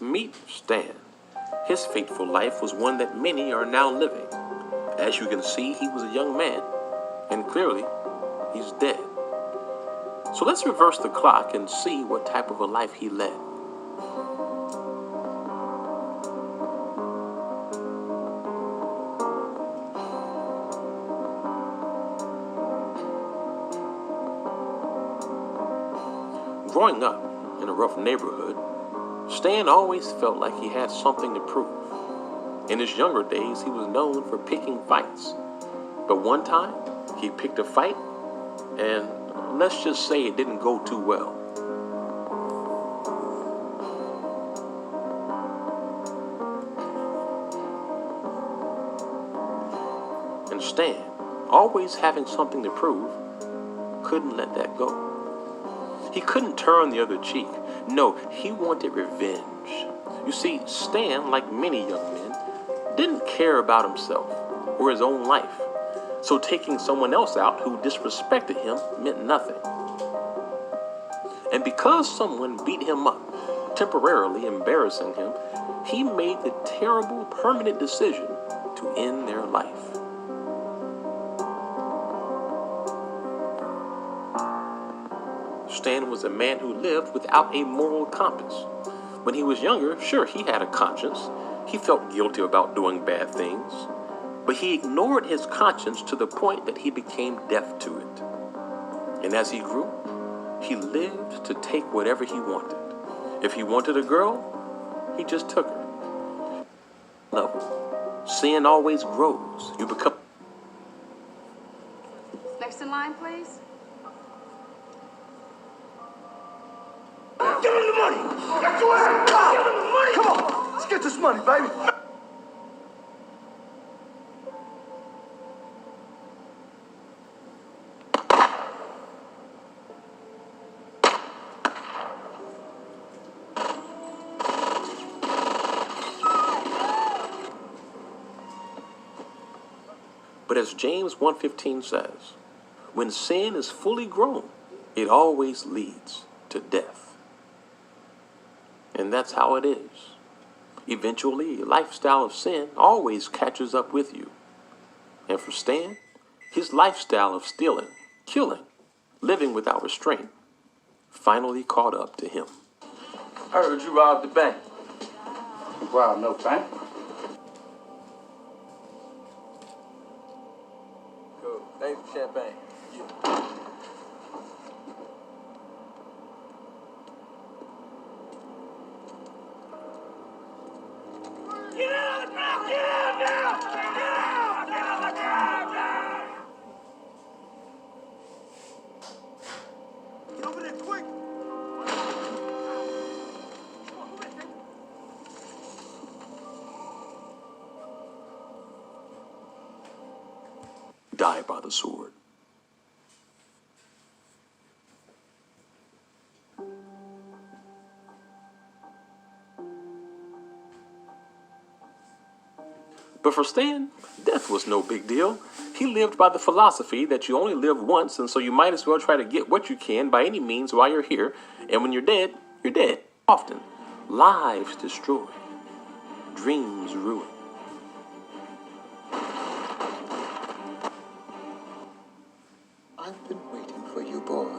Meet Stan. His fateful life was one that many are now living. As you can see, he was a young man, and clearly, he's dead. So let's reverse the clock and see what type of a life he led. Growing up in a rough neighborhood, Stan always felt like he had something to prove. In his younger days, he was known for picking fights. But one time, he picked a fight, and let's just say it didn't go too well. And Stan, always having something to prove, couldn't let that go. He couldn't turn the other cheek. No, he wanted revenge. You see, Stan, like many young men, didn't care about himself or his own life. So taking someone else out who disrespected him meant nothing. And because someone beat him up, temporarily embarrassing him, he made the terrible, permanent decision to end their life. Stan was a man who lived without a moral compass. When he was younger, sure, he had a conscience. He felt guilty about doing bad things. But he ignored his conscience to the point that he became deaf to it. And as he grew, he lived to take whatever he wanted. If he wanted a girl, he just took her. Level. Sin always grows. You become... Next in line, please. Give him the money! That's your ass! Give him the money! Come on! Let's get this money, baby! But as James 1:15 says, when sin is fully grown, it always leads to death. And that's how it is. Eventually, a lifestyle of sin always catches up with you. And for Stan, his lifestyle of stealing, killing, living without restraint, finally caught up to him. I heard you robbed the bank. You robbed no bank. Cool. Thanks for champagne. Yeah. Get out of the ground! Get out now! Get out! Get out of the ground now! Get over there quick! Die by the sword. But for Stan, death was no big deal. He lived by the philosophy that you only live once, and so you might as well try to get what you can by any means while you're here. And when you're dead, you're dead. Often, lives destroyed, dreams ruined. I've been waiting for you boys.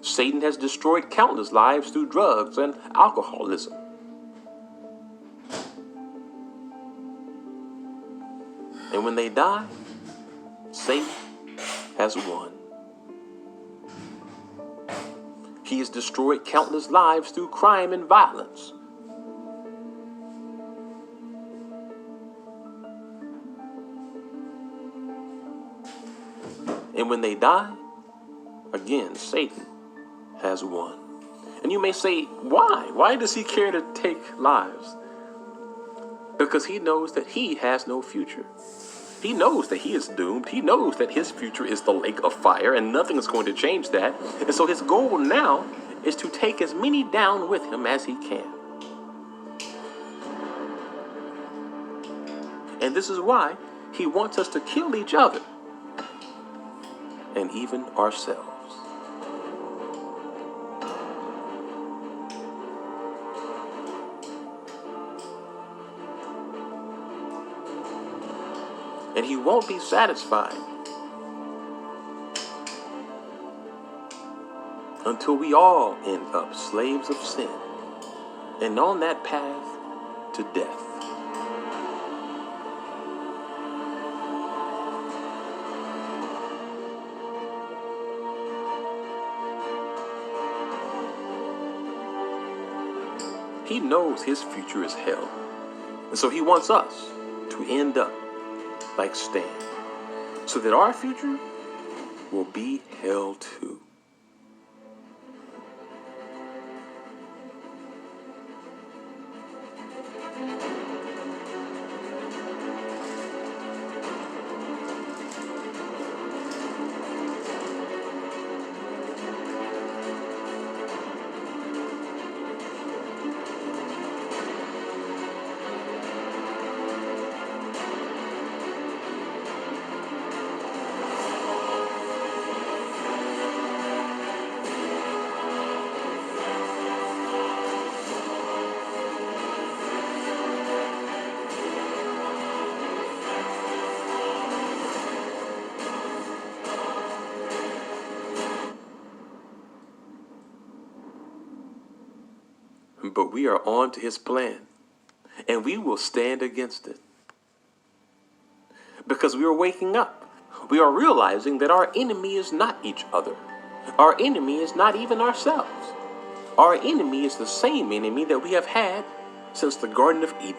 Satan has destroyed countless lives through drugs and alcoholism. And when they die, Satan has won. He has destroyed countless lives through crime and violence. And when they die, again, Satan has won. And you may say, why? Why does he care to take lives? Because he knows that he has no future. He knows that he is doomed. He knows that his future is the lake of fire and nothing is going to change that. And so his goal now is to take as many down with him as he can. And this is why he wants us to kill each other and even ourselves. And he won't be satisfied until we all end up slaves of sin and on that path to death. He knows his future is hell, and so he wants us to end up like Stan, so that our future will be hell too. But we are on to his plan, and we will stand against it. Because we are waking up. We are realizing that our enemy is not each other. Our enemy is not even ourselves. Our enemy is the same enemy that we have had since the Garden of Eden.